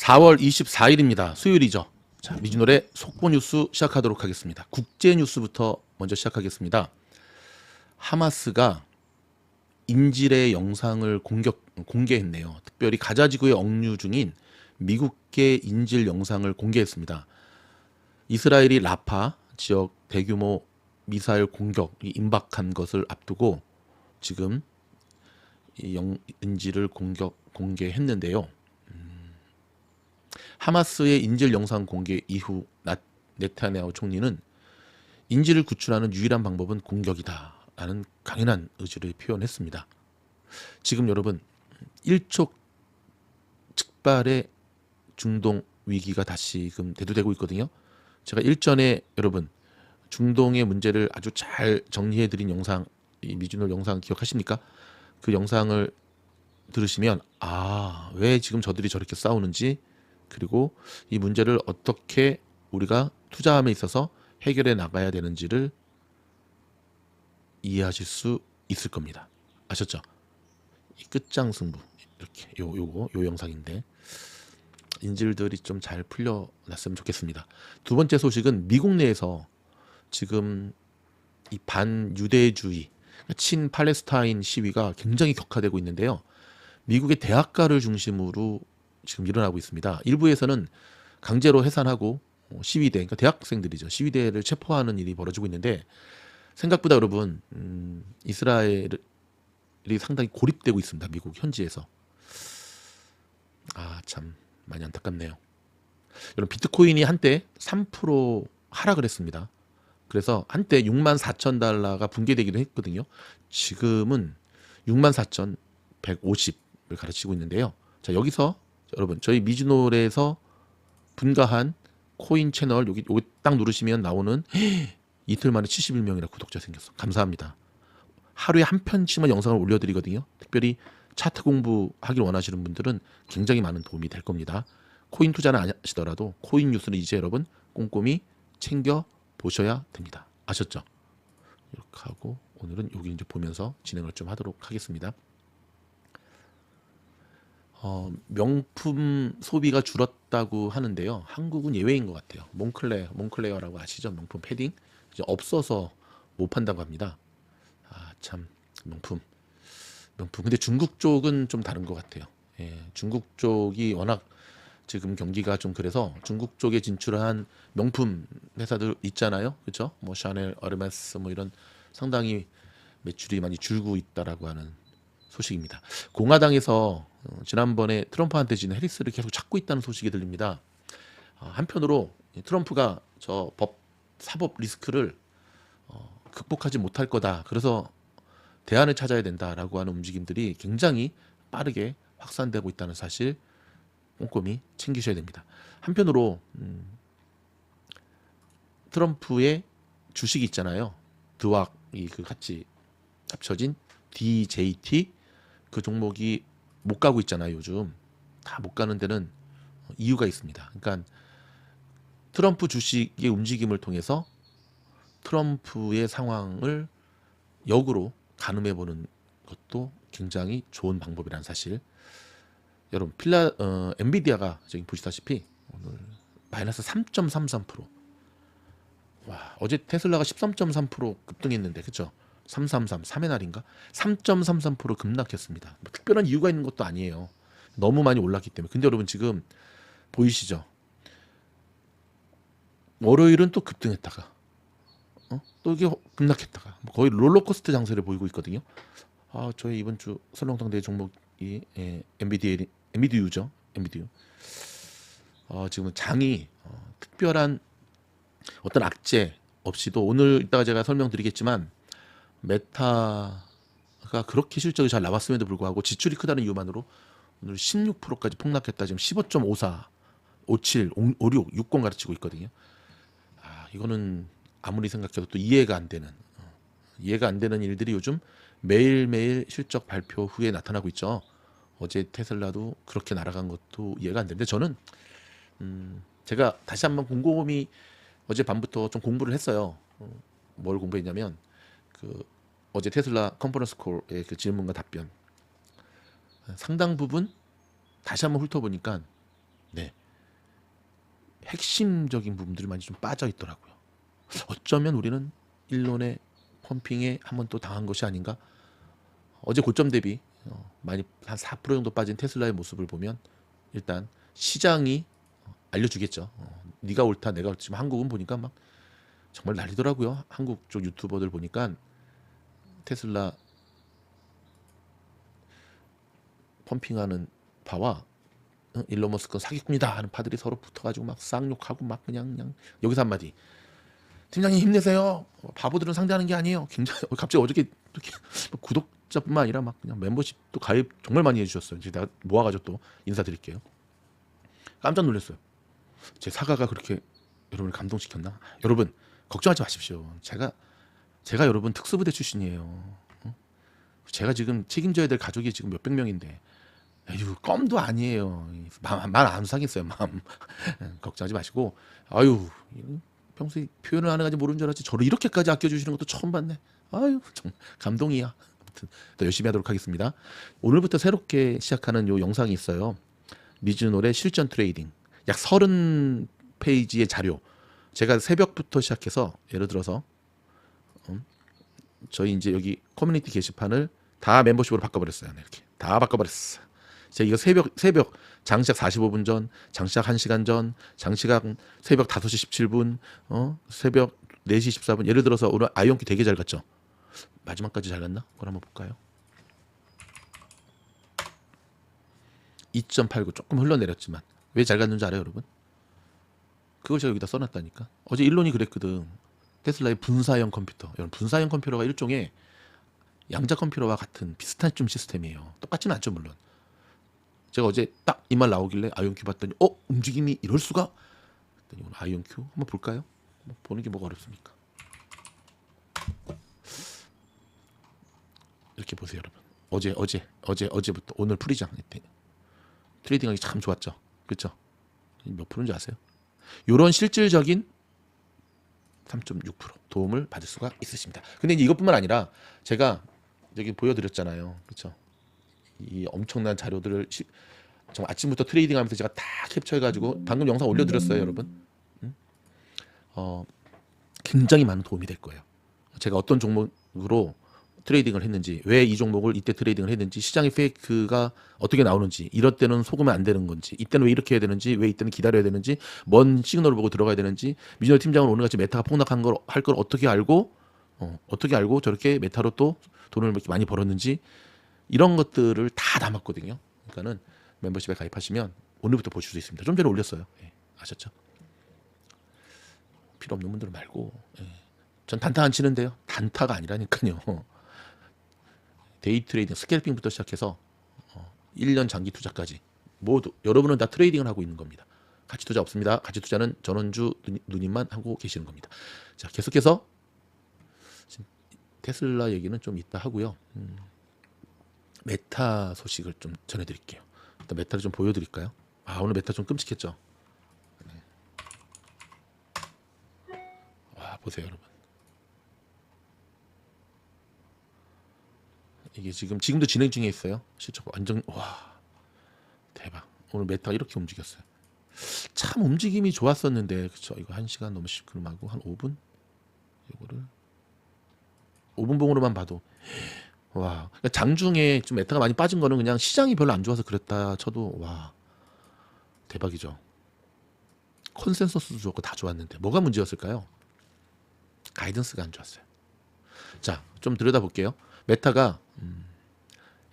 4월 24일입니다. 수요일이죠. 자, 미주노래 속보 뉴스 시작하도록 하겠습니다. 국제 뉴스부터 먼저 시작하겠습니다. 하마스가 인질의 영상을 공개했네요. 특별히 가자 지구에 억류 중인 미국계 인질 영상을 공개했습니다. 이스라엘이 라파 지역 대규모 미사일 공격이 임박한 것을 앞두고 지금 이 인질을 공개했는데요. 하마스의 인질 영상 공개 이후 네타냐후 총리는 인질을 구출하는 유일한 방법은 공격이다라는 강인한 의지를 표현했습니다. 지금 여러분 일촉즉발의 중동 위기가 다시금 대두되고 있거든요. 제가 일전에 여러분 중동의 문제를 아주 잘 정리해드린 영상, 이 미주노 영상 기억하십니까? 그 영상을 들으시면 왜 지금 저들이 저렇게 싸우는지, 그리고 이 문제를 어떻게 우리가 투자함에 있어서 해결해 나가야 되는지를 이해하실 수 있을 겁니다. 아셨죠? 이 끝장승부, 이렇게 요 영상인데 인질들이 좀 잘 풀려났으면 좋겠습니다. 두 번째 소식은 미국 내에서 지금 이 반유대주의, 친 팔레스타인 시위가 굉장히 격화되고 있는데요. 미국의 대학가를 중심으로 지금 일어나고 있습니다. 일부에서는 강제로 해산하고 시위대, 그러니까 대학생들이죠. 시위대를 체포하는 일이 벌어지고 있는데 생각보다 여러분 이스라엘이 상당히 고립되고 있습니다. 미국 현지에서. 참 많이 안타깝네요. 여러분 비트코인이 한때 3% 하락을 했습니다. 그래서 한때 64,000달러가 붕괴되기도 했거든요. 지금은 64,150을 가르치고 있는데요. 자, 여기서 여러분 저희 미주노래에서 분가한 코인 채널 여기 딱 누르시면 나오는 이틀 만에 71명이나 구독자 생겼어. 감사합니다. 하루에 한 편씩만 영상을 올려드리거든요. 특별히 차트 공부하길 원하시는 분들은 굉장히 많은 도움이 될 겁니다. 코인 투자는 안 하시더라도 코인 뉴스는 이제 여러분 꼼꼼히 챙겨 보셔야 됩니다. 아셨죠? 이렇게 하고 오늘은 여기 이제 보면서 진행을 좀 하도록 하겠습니다. 명품 소비가 줄었다고 하는데요. 한국은 예외인 것 같아요. 몽클레어라고 아시죠? 명품 패딩 이제 없어서 못 판다고 합니다. 참 명품. 근데 중국 쪽은 좀 다른 것 같아요. 중국 쪽이 워낙 지금 경기가 좀 그래서 중국 쪽에 진출한 명품 회사들 있잖아요. 그렇죠? 뭐 샤넬, 어르메스 뭐 이런 상당히 매출이 많이 줄고 있다라고 하는 소식입니다. 공화당에서 지난번에 트럼프한테 지는 해리스를 계속 찾고 있다는 소식이 들립니다. 한편으로 트럼프가 저 사법 리스크를 극복하지 못할 거다. 그래서 대안을 찾아야 된다라고 하는 움직임들이 굉장히 빠르게 확산되고 있다는 사실 꼼꼼히 챙기셔야 됩니다. 한편으로 트럼프의 주식이 있잖아요. 드왁이 그 같이 합쳐진 DJT 그 종목이 못 가고 있잖아요. 요즘 다 못 가는 데는 이유가 있습니다. 그러니까 트럼프 주식의 움직임을 통해서 트럼프의 상황을 역으로 가늠해 보는 것도 굉장히 좋은 방법이라는 사실. 여러분 엔비디아가 지금 보시다시피 오늘 마이너스 3.33%. 와, 어제 테슬라가 13.3% 급등했는데 그렇죠? 333 3의 날인가? 3.33% 급락했습니다. 뭐 특별한 이유가 있는 것도 아니에요. 너무 많이 올랐기 때문에. 근데 여러분 지금 보이시죠? 월요일은 또 급등했다가 또 이게 급락했다가 거의 롤러코스터 장세를 보이고 있거든요. 저희 이번 주 설렁탕대 종목이 엔비디유죠. 엔비디유. 지금 장이 특별한 어떤 악재 없이도 오늘 이따가 제가 설명드리겠지만 메타가 그렇게 실적이 잘 나왔음에도 불구하고 지출이 크다는 이유만으로 오늘 16%까지 폭락했다. 지금 15.54, 57, 56, 60 가르치고 있거든요. 이거는 아무리 생각해도 또 이해가 안 되는 일들이 요즘 매일매일 실적 발표 후에 나타나고 있죠. 어제 테슬라도 그렇게 날아간 것도 이해가 안 되는데 저는 제가 다시 한번 곰곰이 어제 밤부터 좀 공부를 했어요. 뭘 공부했냐면 어제 테슬라 컨퍼런스 콜의 그 질문과 답변 상당 부분 다시 한번 훑어보니까 핵심적인 부분들이 많이 좀 빠져 있더라고요. 어쩌면 우리는 일론의 펌핑에 한번 또 당한 것이 아닌가. 어제 고점 대비 많이 한 4% 정도 빠진 테슬라의 모습을 보면 일단 시장이 알려주겠죠. 네가 옳다 내가 옳다. 지금 한국은 보니까 막 정말 난리더라고요. 한국 쪽 유튜버들 보니까 테슬라 펌핑하는 파와 일론 머스크 사기꾼이다 하는 파들이 서로 붙어가지고 막 쌍욕하고 막 그냥 여기서 한마디, 팀장님 힘내세요. 바보들은 상대하는 게 아니에요. 굉장히 갑자기 어저께 이렇게 구독자뿐만 아니라 막 그냥 멤버십도 가입 정말 많이 해주셨어요. 이제 내가 모아가지고 또 인사드릴게요. 깜짝 놀랐어요. 제 사과가 그렇게 여러분을 감동시켰나? 여러분 걱정하지 마십시오. 제가 여러분 특수부대 출신이에요. 제가 지금 책임져야 될 가족이 지금 몇백 명인데 에휴 껌도 아니에요. 말 안 상했어요. 마음 걱정하지 마시고. 아유 평소에 표현을 안 해가지고 모르는 줄 알았지 저를 이렇게까지 아껴주시는 것도 처음 봤네. 아유 정말 감동이야. 아무튼 더 열심히 하도록 하겠습니다. 오늘부터 새롭게 시작하는 요 영상이 있어요. 미즈놀의 실전 트레이딩 약 30페이지의 자료. 제가 새벽부터 시작해서 예를 들어서 저희 이제 여기 커뮤니티 게시판을 다 멤버십으로 바꿔버렸어요. 네, 이렇게 다 바꿔버렸어. 제가 이거 새벽 장시작 45분 전, 장시작 1시간 전, 장시각 새벽 5시 17분, 새벽 4시 14분. 예를 들어서 오늘 아이언큐 되게 잘 갔죠. 마지막까지 잘 갔나? 그걸 한번 볼까요? 2.89 조금 흘러내렸지만 왜 잘 갔는지 알아요, 여러분? 그걸 제가 여기다 써놨다니까. 어제 일론이 그랬거든. 테슬라의 분사형 컴퓨터. 여러분 분사형 컴퓨터가 일종의 양자 컴퓨터와 같은 비슷한 좀 시스템이에요. 똑같지는 않죠 물론. 제가 어제 딱 이 말 나오길래 아이온큐 봤더니 움직임이 이럴 수가? 그랬더니 오늘 아이온큐 한번 볼까요? 보는 게 뭐가 어렵습니까? 이렇게 보세요 여러분. 어제부터 오늘 프리장 트레이딩하기 참 좋았죠. 그렇죠? 몇 프로인지 아세요? 이런 실질적인 3.6% 도움을 받을 수가 있으십니다. 근데 이제 이것뿐만 아니라 제가 여기 보여드렸잖아요. 그렇죠? 이 엄청난 자료들을 정말 아침부터 트레이딩하면서 제가 다 캡처해가지고 방금 영상 올려드렸어요, 여러분. 굉장히 많은 도움이 될 거예요. 제가 어떤 종목으로 트레이딩을 했는지, 왜 이 종목을 이때 트레이딩을 했는지, 시장의 페이크가 어떻게 나오는지, 이럴 때는 속으면 안 되는 건지, 이때는 왜 이렇게 해야 되는지, 왜 이때는 기다려야 되는지, 뭔 시그널을 보고 들어가야 되는지, 미즈널 팀장은 오늘같이 메타가 폭락한 걸 할 걸 어떻게 알고 저렇게 메타로 또 돈을 이렇게 많이 벌었는지, 이런 것들을 다 담았거든요. 그러니까는 멤버십에 가입하시면 오늘부터 보실 수 있습니다. 좀 전에 올렸어요. 아셨죠? 필요 없는 분들 말고. 전 단타 안 치는데요. 단타가 아니라니까요. 데이 트레이딩, 스캘핑부터 시작해서 1년 장기 투자까지 모두 여러분은 다 트레이딩을 하고 있는 겁니다. 가치 투자 없습니다. 가치 투자는 전원주 누님만 하고 계시는 겁니다. 자, 계속해서 테슬라 얘기는 좀 이따 하고요. 메타 소식을 좀 전해드릴게요. 일단 메타를 좀 보여드릴까요? 오늘 메타 좀 끔찍했죠. 와 보세요 여러분. 이게 지금도 진행 중에 있어요. 실적 완전 와 대박. 오늘 메타가 이렇게 움직였어요. 참 움직임이 좋았었는데 그쵸. 이거 1시간 너무 시끄름하고 한 5분 이거를 5분 봉으로만 봐도 와. 그러니까 장중에 좀 메타가 많이 빠진 거는 그냥 시장이 별로 안 좋아서 그랬다 쳐도 와 대박이죠. 컨센서스도 좋고 다 좋았는데 뭐가 문제였을까요? 가이던스가 안 좋았어요. 자, 좀 들여다볼게요. 메타가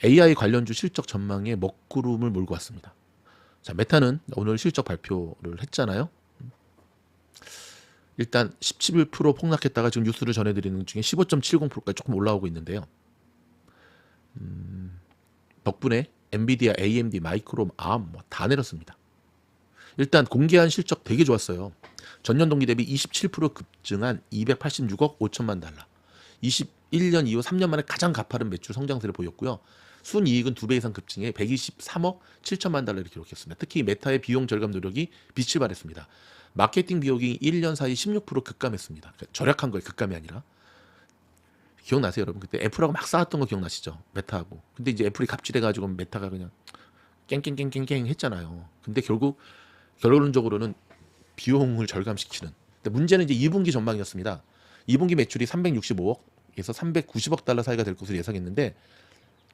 AI 관련주 실적 전망에 먹구름을 몰고 왔습니다. 자, 메타는 오늘 실적 발표를 했잖아요. 일단 17% 폭락했다가 지금 뉴스를 전해드리는 중에 15.70%까지 조금 올라오고 있는데요. 덕분에 엔비디아, AMD, 마이크롬, 암 다 내렸습니다. 일단 공개한 실적 되게 좋았어요. 전년 동기 대비 27% 급증한 286억 5천만 달러. 21년 이후 3년 만에 가장 가파른 매출 성장세를 보였고요. 순이익은 2배 이상 급증해 123억 7천만 달러를 기록했습니다. 특히 메타의 비용 절감 노력이 빛을 발했습니다. 마케팅 비용이 1년 사이 16% 급감했습니다. 그러니까 절약한 거예요. 급감이 아니라. 기억나세요 여러분? 그때 애플하고 막 싸웠던 거 기억나시죠? 메타하고. 근데 이제 애플이 갑질해가지고 메타가 그냥 깽깽깽깽깽 했잖아요. 근데 결론적으로는 비용을 절감시키는. 근데 문제는 이제 2분기 전망이었습니다. 2분기 매출이 365억에서 390억 달러 사이가 될 것으로 예상했는데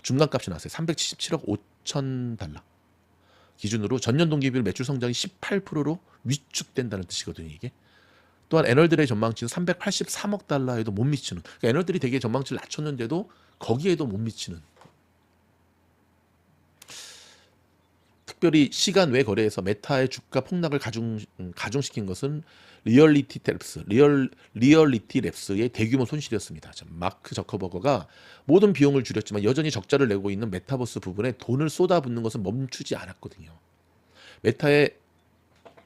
중간값이 나왔어요. 377억 5천 달러 기준으로 전년 동기 비율 매출 성장이 18%로 위축된다는 뜻이거든요, 이게. 또한 애널들의 전망치는 383억 달러에도 못 미치는. 그러니까 애널들이 되게 전망치를 낮췄는데도 거기에도 못 미치는. 특별히 시간 외 거래에서 메타의 주가 폭락을 가중시킨 것은 리얼리티 랩스의 대규모 손실이었습니다. 마크 저커버거가 모든 비용을 줄였지만 여전히 적자를 내고 있는 메타버스 부분에 돈을 쏟아붓는 것은 멈추지 않았거든요.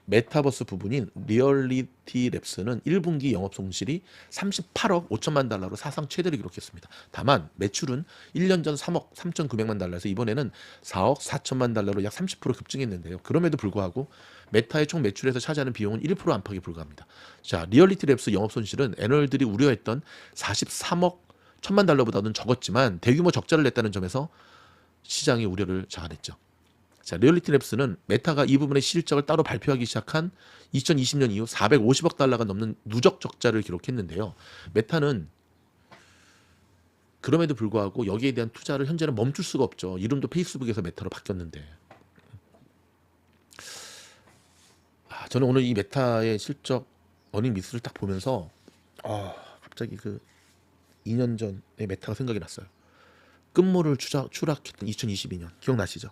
메타버스 부분인 리얼리티 랩스는 1분기 영업 손실이 38억 5천만 달러로 사상 최대를 기록했습니다. 다만 매출은 1년 전 3억 3,900만 달러에서 이번에는 4억 4천만 달러로 약 30% 급증했는데요. 그럼에도 불구하고 메타의 총 매출에서 차지하는 비용은 1% 안팎에 불과합니다. 자, 리얼리티 랩스 영업 손실은 애널들이 우려했던 43억 1천만 달러보다는 적었지만 대규모 적자를 냈다는 점에서 시장의 우려를 자아냈죠. 자, 리얼리티 랩스는 메타가 이 부분의 실적을 따로 발표하기 시작한 2020년 이후 450억 달러가 넘는 누적 적자를 기록했는데요. 메타는 그럼에도 불구하고 여기에 대한 투자를 현재는 멈출 수가 없죠. 이름도 페이스북에서 메타로 바뀌었는데. 저는 오늘 이 메타의 실적 어닝 미스를 딱 보면서 갑자기 그 2년 전에 메타가 생각이 났어요. 끝물을 추락했던 2022년 기억나시죠?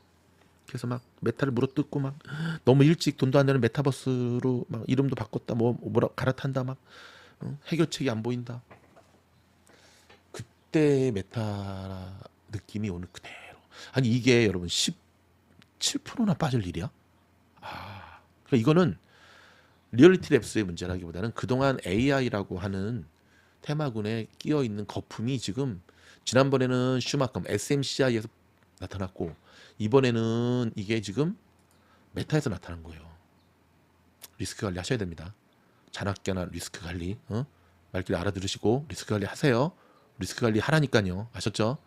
그래서 막 메타를 물어뜯고 막 너무 일찍 돈도 안 되는 메타버스로 막 이름도 바꿨다 뭐라 갈아탄다 막 해결책이 안 보인다. 그때 메타 느낌이 오늘 그대로. 아니 이게 여러분 17%나 빠질 일이야? 그러니까 이거는 리얼리티 랩스의 문제라기보다는 그동안 AI라고 하는 테마군에 끼어 있는 거품이 지금 지난번에는 슈마컴 SMCI에서 나타났고 이번에는 이게 지금 메타에서 나타난 거예요. 리스크 관리 하셔야 됩니다. 잔악계나 리스크 관리 말귀를 알아들으시고 리스크 관리 하세요. 리스크 관리 하라니까요. 아셨죠?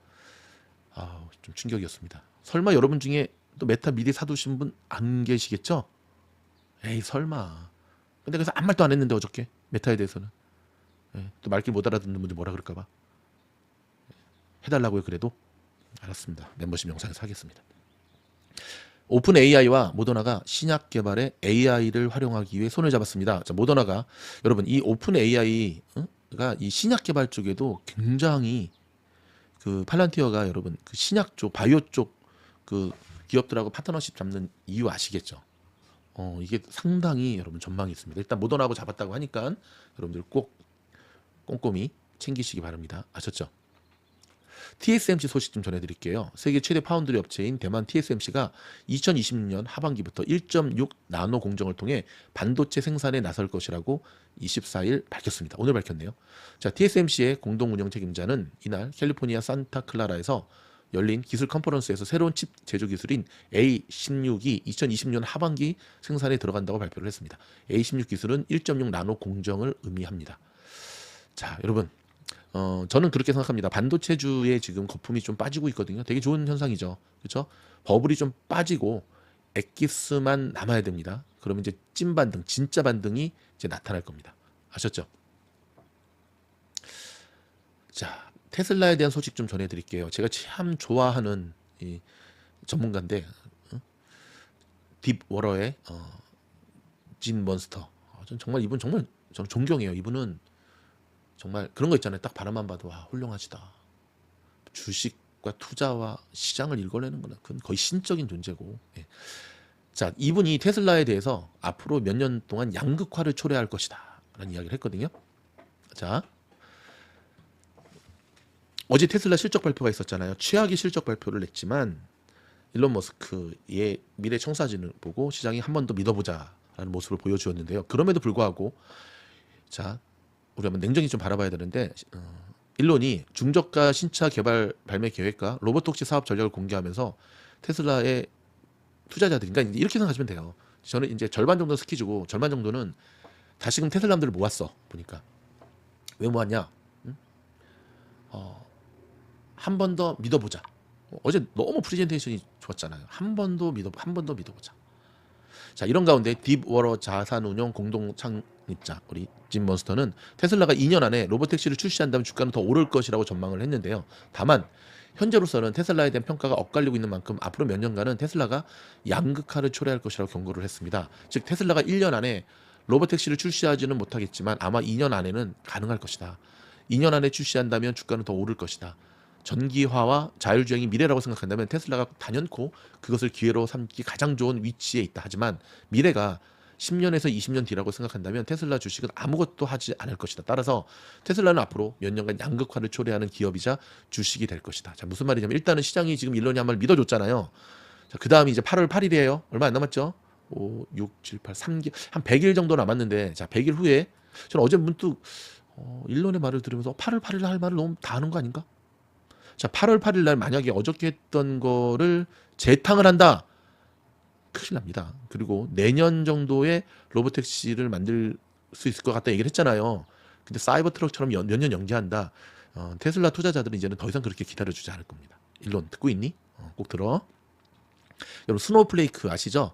좀 충격이었습니다. 설마 여러분 중에 또 메타 미리 사두신 분 안 계시겠죠? 에이 설마. 근데 그래서 아무 말도 안 했는데 어저께 메타에 대해서는 또 말귀 못 알아듣는 분들 뭐라 그럴까봐 해달라고요. 그래도 알았습니다. 멤버십 영상에서 하겠습니다. 오픈 AI와 모더나가 신약 개발에 AI를 활용하기 위해 손을 잡았습니다. 자, 모더나가 여러분 이 오픈 AI가 이 신약 개발 쪽에도 굉장히 그 팔란티어가 여러분 그 신약 쪽 바이오 쪽 그 기업들하고 파트너십 잡는 이유 아시겠죠? 이게 상당히 여러분 전망이 있습니다. 일단 모더나하고 잡았다고 하니까 여러분들 꼭 꼼꼼히 챙기시기 바랍니다. 아셨죠? TSMC 소식 좀 전해드릴게요. 세계 최대 파운드리 업체인 대만 TSMC가 2026년 하반기부터 1.6 나노 공정을 통해 반도체 생산에 나설 것이라고 24일 밝혔습니다. 오늘 밝혔네요. 자, TSMC의 공동 운영 책임자는 이날 캘리포니아 산타클라라에서 열린 기술 컨퍼런스에서 새로운 칩 제조 기술인 A16이 2020년 하반기 생산에 들어간다고 발표를 했습니다. A16 기술은 1.6 나노 공정을 의미합니다. 자, 여러분 저는 그렇게 생각합니다. 반도체주에 지금 거품이 좀 빠지고 있거든요. 되게 좋은 현상이죠. 그렇죠? 버블이 좀 빠지고 엑기스만 남아야 됩니다. 그러면 이제 찐 반등, 진짜 반등이 이제 나타날 겁니다. 아셨죠? 자, 테슬라에 대한 소식 좀 전해드릴게요. 제가 참 좋아하는 이 전문가인데 딥워러의 진 몬스터. 전 정말 이분 정말 저는 존경해요. 이분은 정말 그런 거 있잖아요. 딱 바라만 봐도 훌륭하시다. 주식과 투자와 시장을 읽어내는 거는 그건 거의 신적인 존재고. 예. 자, 이분이 테슬라에 대해서 앞으로 몇 년 동안 양극화를 초래할 것이다 라는 이야기를 했거든요. 자, 어제 테슬라 실적 발표가 있었잖아요. 최악의 실적 발표를 냈지만 일론 머스크의 미래 청사진을 보고 시장이 한 번 더 믿어보자라는 모습을 보여주었는데요. 그럼에도 불구하고 자, 우리 한번 냉정히 좀 바라봐야 되는데 일론이 중저가 신차 개발 발매 계획과 로보톡시 사업 전략을 공개하면서 테슬라의 투자자들, 그러니까 이렇게 생각하시면 돼요. 저는 이제 절반 정도는 스키즈고 절반 정도는 다시금 테슬라들을 모았어. 보니까 왜 모았냐? 한 번 더 믿어보자. 어제 너무 프레젠테이션이 좋았잖아요. 한 번 더 믿어보자. 자, 이런 가운데 딥워러 자산운용 공동 창립자 우리 짐 먼스터는 테슬라가 2년 안에 로보택시를 출시한다면 주가는 더 오를 것이라고 전망을 했는데요. 다만 현재로서는 테슬라에 대한 평가가 엇갈리고 있는 만큼 앞으로 몇 년간은 테슬라가 양극화를 초래할 것이라고 경고를 했습니다. 즉 테슬라가 1년 안에 로보택시를 출시하지는 못하겠지만 아마 2년 안에는 가능할 것이다. 2년 안에 출시한다면 주가는 더 오를 것이다. 전기화와 자율주행이 미래라고 생각한다면 테슬라가 단연코 그것을 기회로 삼기 가장 좋은 위치에 있다. 하지만 미래가 10년에서 20년 뒤라고 생각한다면 테슬라 주식은 아무것도 하지 않을 것이다. 따라서 테슬라는 앞으로 몇 년간 양극화를 초래하는 기업이자 주식이 될 것이다. 자, 무슨 말이냐면 일단은 시장이 지금 일론이 한 말 믿어줬잖아요. 자, 그 다음이 이제 8월 8일이에요. 얼마 안 남았죠? 5, 6, 7, 8, 3개 한 100일 정도 남았는데 자, 100일 후에 저는 어제 문득 일론의 말을 들으면서 8월 8일 할 말을 너무 다 하는 거 아닌가? 자, 8월 8일 날 만약에 어저께 했던 거를 재탕을 한다. 큰일 납니다. 그리고 내년 정도에 로보택시를 만들 수 있을 것 같다 얘기를 했잖아요. 근데 사이버 트럭처럼 몇 년 연기한다. 테슬라 투자자들은 이제는 더 이상 그렇게 기다려주지 않을 겁니다. 일론 듣고 있니? 꼭 들어. 여러분 스노우플레이크 아시죠?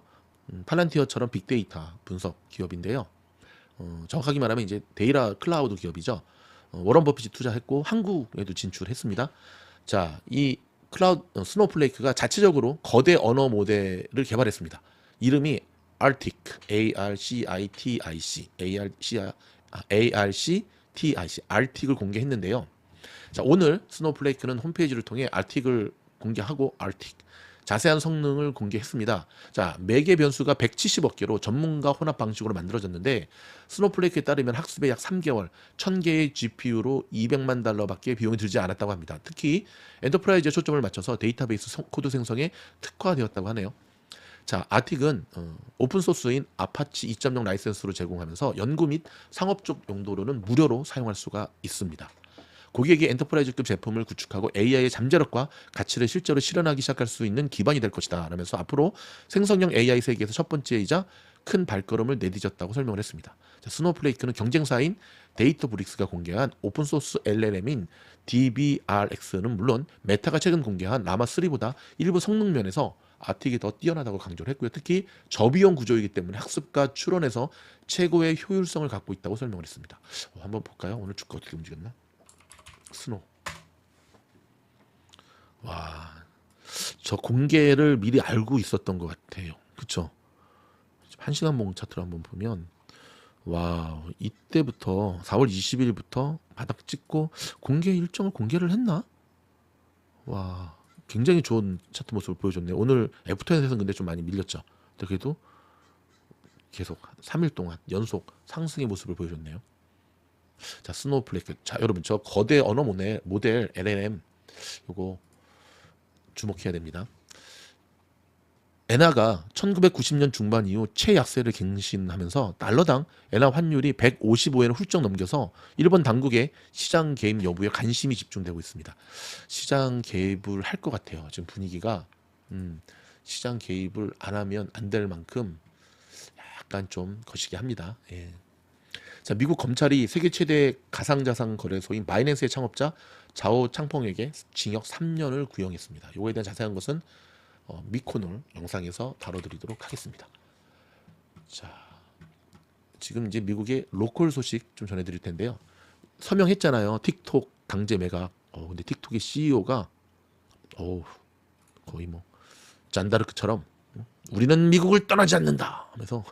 팔란티어처럼 빅데이터 분석 기업인데요. 정확하게 말하면 이제 데이터 클라우드 기업이죠. 워런 버핏이 투자했고 한국에도 진출했습니다. 자, 이 스노우플레이크가 자체적으로 거대 언어 모델을 개발했습니다. 이름이 ARTIC, ARCITIC, ARCTIC 을 공개했는데요. 자, 오늘 스노우플레이크는 홈페이지를 통해 ARTIC을 공개하고 자세한 성능을 공개했습니다. 자, 매개 변수가 170억 개로 전문가 혼합 방식으로 만들어졌는데 스노우플레이크에 따르면 학습에 약 3개월, 1000개의 GPU로 $200만 밖에 비용이 들지 않았다고 합니다. 특히 엔터프라이즈에 초점을 맞춰서 데이터베이스 코드 생성에 특화되었다고 하네요. 자, 아틱은 오픈소스인 아파치 2.0 라이센스로 제공하면서 연구 및 상업적 용도로는 무료로 사용할 수가 있습니다. 고객이 엔터프라이즈급 제품을 구축하고 AI의 잠재력과 가치를 실제로 실현하기 시작할 수 있는 기반이 될 것이다 라면서 앞으로 생성형 AI 세계에서 첫 번째이자 큰 발걸음을 내딛었다고 설명을 했습니다. 자, 스노우플레이크는 경쟁사인 데이터브릭스가 공개한 오픈소스 LLM인 DBRX는 물론 메타가 최근 공개한 라마3보다 일부 성능 면에서 아틱이 더 뛰어나다고 강조를 했고요. 특히 저비용 구조이기 때문에 학습과 추론에서 최고의 효율성을 갖고 있다고 설명을 했습니다. 한번 볼까요? 오늘 주가 어떻게 움직였나? 스노. 와, 저 공개를 미리 알고 있었던 것 같아요. 그쵸? 1시간 봉 차트를 한번 보면 와, 이때부터 4월 20일부터 바닥 찍고 공개 일정을 공개를 했나? 와, 굉장히 좋은 차트 모습을 보여줬네요. 오늘 애프터에서는 근데 좀 많이 밀렸죠. 그래도 계속 3일 동안 연속 상승의 모습을 보여줬네요. 자, 스노우플레이크. 자, 여러분 저 거대 언어 모델 LLM 요거 주목해야 됩니다. 엔화가 1990년 중반 이후 최약세를 갱신하면서 달러당 엔화 환율이 155엔을 훌쩍 넘겨서 일본 당국의 시장 개입 여부에 관심이 집중되고 있습니다. 시장 개입을 할 것 같아요. 지금 분위기가 시장 개입을 안 하면 안 될 만큼 약간 좀 거시기 합니다. 예. 자, 미국 검찰이 세계 최대 가상자산 거래소인 바이낸스의 창업자 자오 창펑에게 징역 3년을 구형했습니다. 이거에 대한 자세한 것은 미코놀 영상에서 다뤄드리도록 하겠습니다. 자, 지금 이제 미국의 로컬 소식 좀 전해드릴 텐데요. 서명했잖아요. 틱톡 강제 매각. 근데 틱톡의 CEO가 거의 뭐 잔다르크처럼 우리는 미국을 떠나지 않는다 하면서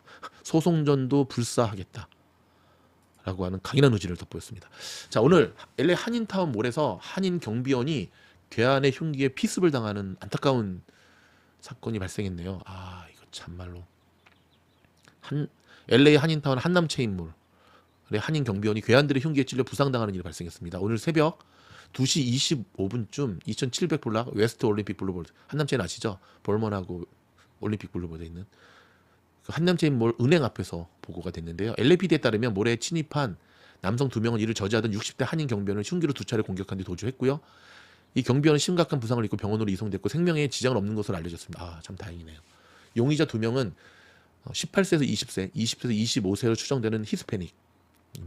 소송전도 불사하겠다 라고 하는 강인한 의지를 돋보였습니다. 자, 오늘 LA 한인타운 몰에서 한인 경비원이 괴한의 흉기에 피습을 당하는 안타까운 사건이 발생했네요. 아, 이거 참말로 LA 한인타운 한남체인몰 한인 경비원이 괴한들의 흉기에 찔려 부상당하는 일이 발생했습니다. 오늘 새벽 2시 25분쯤 2700블락 웨스트 올림픽 블루보드, 한남체인 아시죠? 볼먼하고 올림픽 블루보드에 있는 그 한남체인몰 은행 앞에서 보고가 됐는데요. LAPD에 따르면 몰에 침입한 남성 2명은 이를 저지하던 60대 한인 경비원을 흉기로 2차례 공격한 뒤 도주했고요. 이 경비원은 심각한 부상을 입고 병원으로 이송됐고 생명에 지장은 없는 것으로 알려졌습니다. 아, 참 다행이네요. 용의자 2명은 18세에서 20세, 20세에서 25세로 추정되는 히스패닉,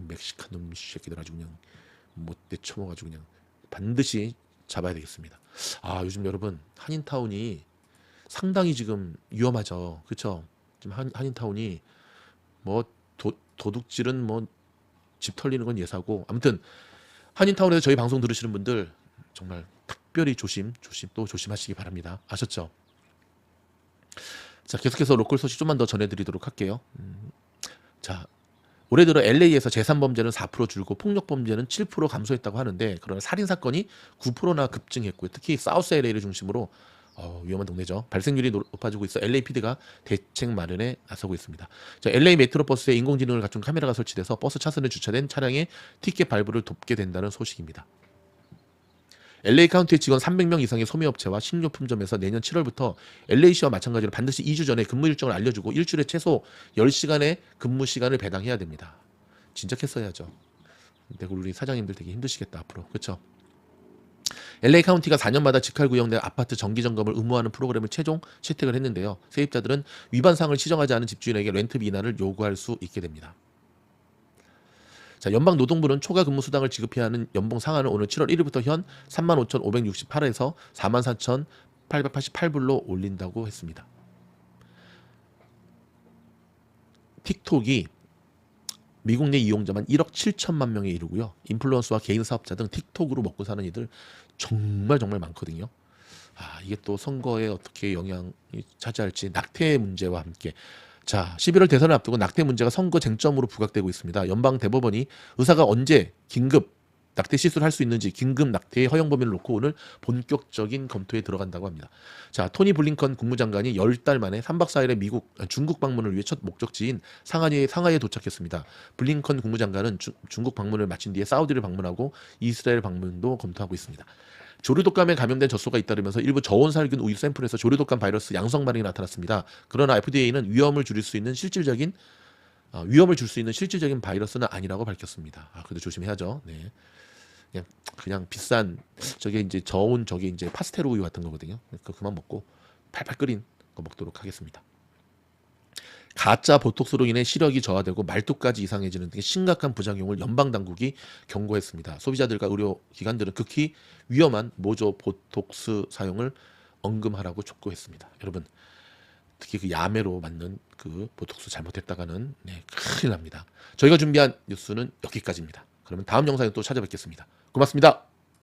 멕시칸 놈 새끼들 아주 그냥 못내 쳐먹어가지고 그냥 반드시 잡아야 되겠습니다. 아, 요즘 여러분 한인타운이 상당히 지금 위험하죠. 그렇죠? 지금 한인타운이 뭐 도둑질은 뭐 집 털리는 건 예사고, 아무튼 한인타운에서 저희 방송 들으시는 분들 정말 특별히 조심 또 조심하시기 바랍니다. 아셨죠? 자, 계속해서 로컬 소식 좀만 더 전해드리도록 할게요. 자, 올해 들어 LA에서 재산 범죄는 4% 줄고 폭력 범죄는 7% 감소했다고 하는데, 그러나 살인 사건이 9%나 급증했고요. 특히 사우스 LA를 중심으로 위험한 동네죠. 발생률이 높아지고 있어 LAPD가 대책 마련에 나서고 있습니다. 자, LA 메트로버스에 인공지능을 갖춘 카메라가 설치돼서 버스 차선에 주차된 차량의 티켓 발부를 돕게 된다는 소식입니다. LA 카운티의 직원 300명 이상의 소매업체와 식료품점에서 내년 7월부터 LA시와 마찬가지로 반드시 2주 전에 근무 일정을 알려주고 일주일에 최소 10시간의 근무 시간을 배당해야 됩니다. 진작했어야죠. 근데 우리 사장님들 되게 힘드시겠다 앞으로. 그렇죠? LA 카운티가 4년마다 직할구역 내 아파트 정기점검을 의무화하는 프로그램을 최종 채택을 했는데요. 세입자들은 위반 사항을 시정하지 않은 집주인에게 렌트비 인하를 요구할 수 있게 됩니다. 자, 연방노동부는 초과 근무 수당을 지급해야 하는 연봉 상한을 오늘 7월 1일부터 현 35,568에서 44,888불로 올린다고 했습니다. 틱톡이 미국 내 이용자만 1억 7천만 명에 이르고요. 인플루언서와 개인 사업자 등 틱톡으로 먹고 사는 이들 정말 많거든요. 이게 또 선거에 어떻게 영향이 차지할지, 낙태 문제와 함께. 자, 11월 대선을 앞두고 낙태 문제가 선거 쟁점으로 부각되고 있습니다. 연방 대법원이 의사가 언제 긴급 낙태 시술을 할 수 있는지 긴급 낙태의 허용 범위를 놓고 오늘 본격적인 검토에 들어간다고 합니다. 자, 토니 블링컨 국무장관이 10달 만에 3박 4일의 중국 방문을 위해 첫 목적지인 상하이에 도착했습니다. 블링컨 국무장관은 중국 방문을 마친 뒤에 사우디를 방문하고 이스라엘 방문도 검토하고 있습니다. 조류독감에 감염된 젖소가 잇따르면서 일부 저온살균 우유 샘플에서 조류독감 바이러스 양성 반응이 나타났습니다. 그러나 FDA는 위험을 줄 수 있는 실질적인 바이러스는 아니라고 밝혔습니다. 그래도 조심해야죠. 네. 그냥 비싼 저게 이제 파스텔 우유 같은 거거든요. 그만 먹고 팔팔 끓인 거 먹도록 하겠습니다. 가짜 보톡스로 인해 시력이 저하되고 말뚝까지 이상해지는 등의 심각한 부작용을 연방 당국이 경고했습니다. 소비자들과 의료 기관들은 극히 위험한 모조 보톡스 사용을 언금하라고 촉구했습니다. 여러분, 특히 그 야매로 맞는 그 보톡스 잘못했다가는 큰일 납니다. 저희가 준비한 뉴스는 여기까지입니다. 그러면 다음 영상에 또 찾아뵙겠습니다. 고맙습니다.